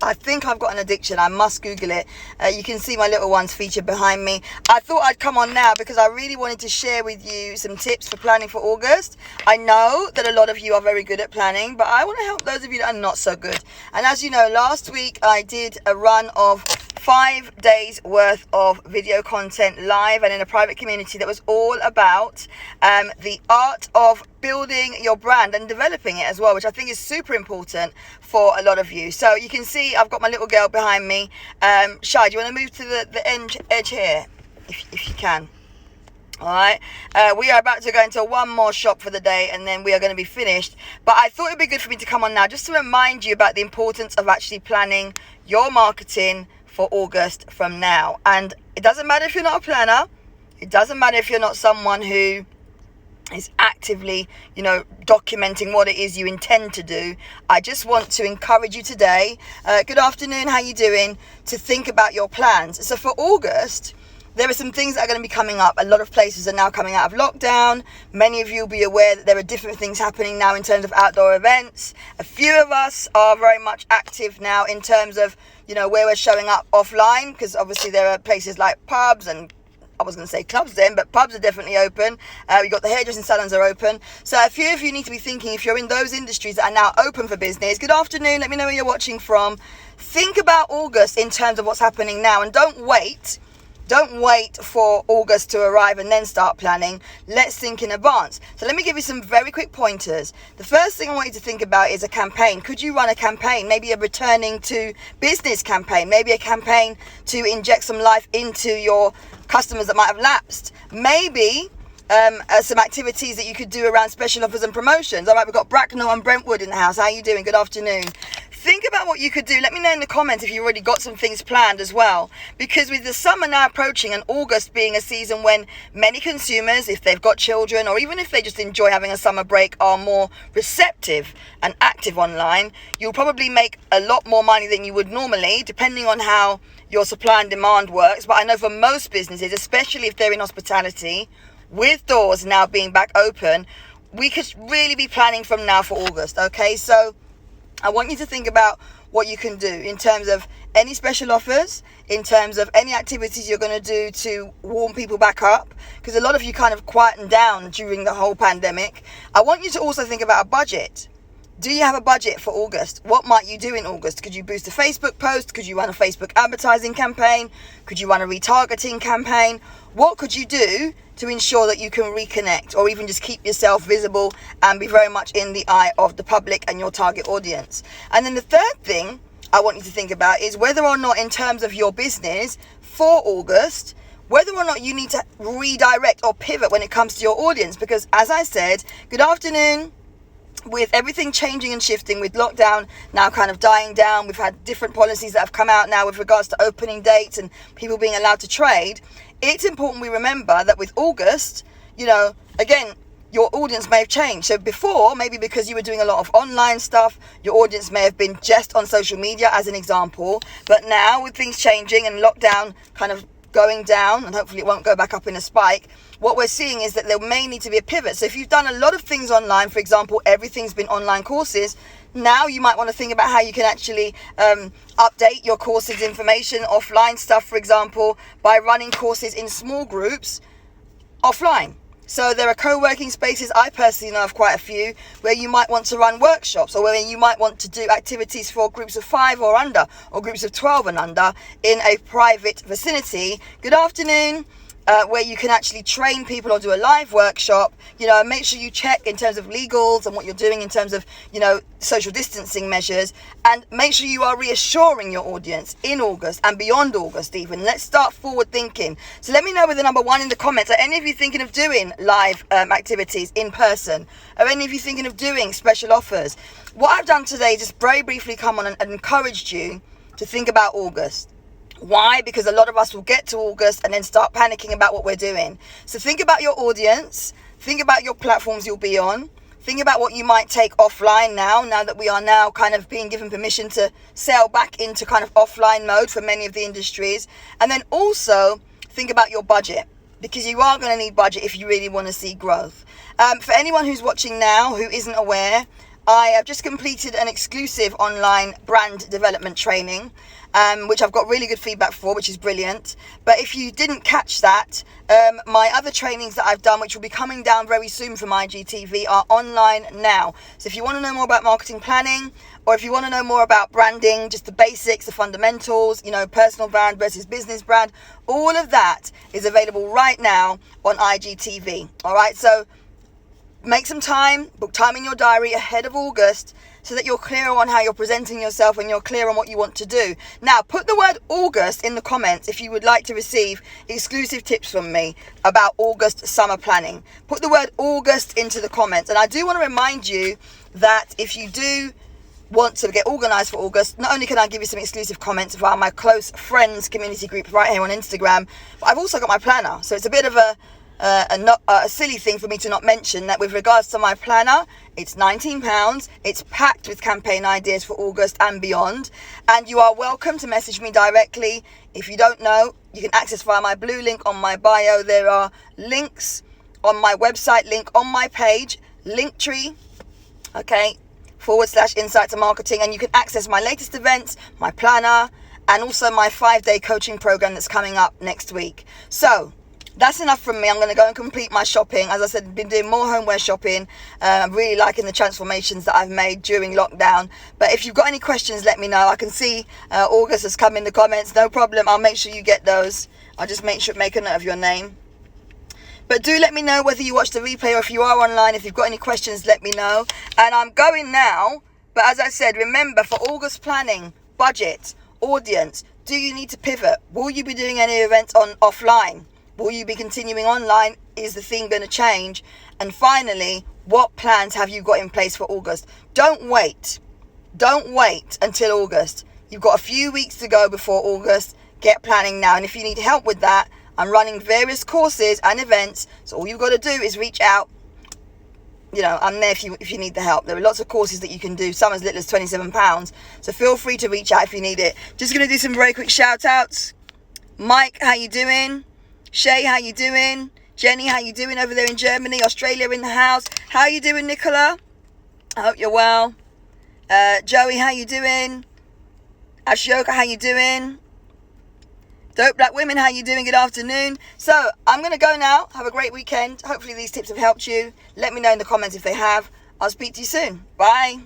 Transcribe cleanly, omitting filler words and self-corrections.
I think I've got an addiction. I must Google it. You can see my little ones featured behind me. I thought I'd come on now because I really wanted to share with you some tips for planning for August. I know that a lot of you are very good at planning, but I want to help those of you that are not so good. And as you know, last week I did a run of 5 days worth of video content live and in a private community that was all about the art of building your brand and developing it as well, which I think is super important for a lot of you. So you can see I've got my little girl behind me. Shai, do you want to move to the edge here if you can? All right, we are about to go into one more shop for the day and then we are going to be finished. But I thought it'd be good for me to come on now just to remind you about the importance of actually planning your marketing for August from now. And it doesn't matter if you're not a planner. It doesn't matter if you're not someone who is actively, documenting what it is you intend to do. I just want to encourage you today. Good afternoon, how you doing? To think about your plans. So for August, there are some things that are going to be coming up. A lot of places are now coming out of lockdown. Many of you will be aware that there are different things happening now in terms of outdoor events. A few of us are very much active now in terms of, where we're showing up offline, because obviously there are places like pubs and I was going to say clubs then, but pubs are definitely open. We've got the hairdressing salons are open. So a few of you need to be thinking, if you're in those industries that are now open for business, good afternoon, let me know where you're watching from. Think about August in terms of what's happening now, and don't wait for August to arrive and then start planning. Let's think in advance. So let me give you some very quick pointers. The first thing I want you to think about is a campaign. Could you run a campaign? Maybe a returning to business campaign. Maybe a campaign to inject some life into your customers that might have lapsed. Maybe some activities that you could do around special offers and promotions. All right, we've got Bracknell and Brentwood in the house. How are you doing? Good afternoon. Think about what you could do. Let me know in the comments if you've already got some things planned as well. Because with the summer now approaching and August being a season when many consumers, if they've got children or even if they just enjoy having a summer break, are more receptive and active online, you'll probably make a lot more money than you would normally, depending on how your supply and demand works. But I know for most businesses, especially if they're in hospitality, with doors now being back open, we could really be planning from now for August. Okay, so I want you to think about what you can do in terms of any special offers, in terms of any activities you're going to do to warm people back up, because a lot of you kind of quietened down during the whole pandemic. I want you to also think about a budget. Do you have a budget for August? What might you do in August? Could you boost a Facebook post? Could you run a Facebook advertising campaign? Could you run a retargeting campaign? What could you do to ensure that you can reconnect or even just keep yourself visible and be very much in the eye of the public and your target audience? And then the third thing I want you to think about is whether or not in terms of your business for August, whether or not you need to redirect or pivot when it comes to your audience. Because as I said, good afternoon. With everything changing and shifting, with lockdown now kind of dying down, we've had different policies that have come out now with regards to opening dates and people being allowed to trade. It's important we remember that with August, again, your audience may have changed. So before, maybe because you were doing a lot of online stuff, your audience may have been just on social media as an example. But now with things changing and lockdown kind of going down, and hopefully it won't go back up in a spike, what we're seeing is that there may need to be a pivot. So if you've done a lot of things online, for example, everything's been online courses, now you might want to think about how you can actually update your courses information, offline stuff, for example, by running courses in small groups offline. So there are co-working spaces, I personally know of quite a few, where you might want to run workshops, or where you might want to do activities for groups of 5 or under, or groups of 12 and under in a private vicinity. Good afternoon. Where you can actually train people or do a live workshop, make sure you check in terms of legals and what you're doing in terms of, social distancing measures, and make sure you are reassuring your audience in August and beyond August even. Let's start forward thinking. So let me know with the number 1 in the comments. Are any of you thinking of doing live activities in person? Are any of you thinking of doing special offers? What I've done today, just very briefly come on and encouraged you to think about August. Why? Because a lot of us will get to August and then start panicking about what we're doing. So think about your audience, think about your platforms you'll be on, think about what you might take offline now that we are now kind of being given permission to sail back into kind of offline mode for many of the industries. And then also think about your budget, because you are going to need budget if you really want to see growth. For anyone who's watching now who isn't aware, I have just completed an exclusive online brand development training, which I've got really good feedback for, which is brilliant. But if you didn't catch that, my other trainings that I've done, which will be coming down very soon from IGTV, are online now. So if you want to know more about marketing planning, or if you want to know more about branding, just the basics, the fundamentals, personal brand versus business brand, all of that is available right now on IGTV. All right, so make some time, book time in your diary ahead of August, so that you're clear on how you're presenting yourself and you're clear on what you want to do. Now, put the word August in the comments if you would like to receive exclusive tips from me about August summer planning. Put the word August into the comments. And I do want to remind you that if you do want to get organized for August, not only can I give you some exclusive comments via my close friends community group right here on Instagram, but I've also got my planner. So it's a bit of a silly thing for me to not mention that with regards to my planner, it's £19. It's packed with campaign ideas for August and beyond, and you are welcome to message me directly. If you don't know, you can access via my blue link on my bio. There are links on my website, link on my page, Linktree, okay, /insight to marketing, and you can access my latest events, my planner, and also my 5-day coaching program that's coming up next week. So that's enough from me. I'm going to go and complete my shopping. As I said, I've been doing more homeware shopping. I'm really liking the transformations that I've made during lockdown. But if you've got any questions, let me know. I can see August has come in the comments. No problem. I'll make sure you get those. I'll just make a note of your name. But do let me know whether you watch the replay or if you are online. If you've got any questions, let me know. And I'm going now. But as I said, remember, for August planning, budget, audience, do you need to pivot? Will you be doing any events offline? Will you be continuing online? Is the theme going to change? And finally, what plans have you got in place for August? Don't wait. Don't wait until August. You've got a few weeks to go before August. Get planning now. And if you need help with that, I'm running various courses and events. So all you've got to do is reach out. I'm there if you need the help. There are lots of courses that you can do, some as little as £27. So feel free to reach out if you need it. Just going to do some very quick shout outs. Mike, how you doing? Shay, how you doing? Jenny, how you doing over there in Germany? Australia in the house. How you doing, Nicola? I hope you're well. Joey, how you doing? Ashioka, how you doing? Dope Black Women, how you doing? Good afternoon. So I'm going to go now. Have a great weekend. Hopefully these tips have helped you. Let me know in the comments if they have. I'll speak to you soon. Bye.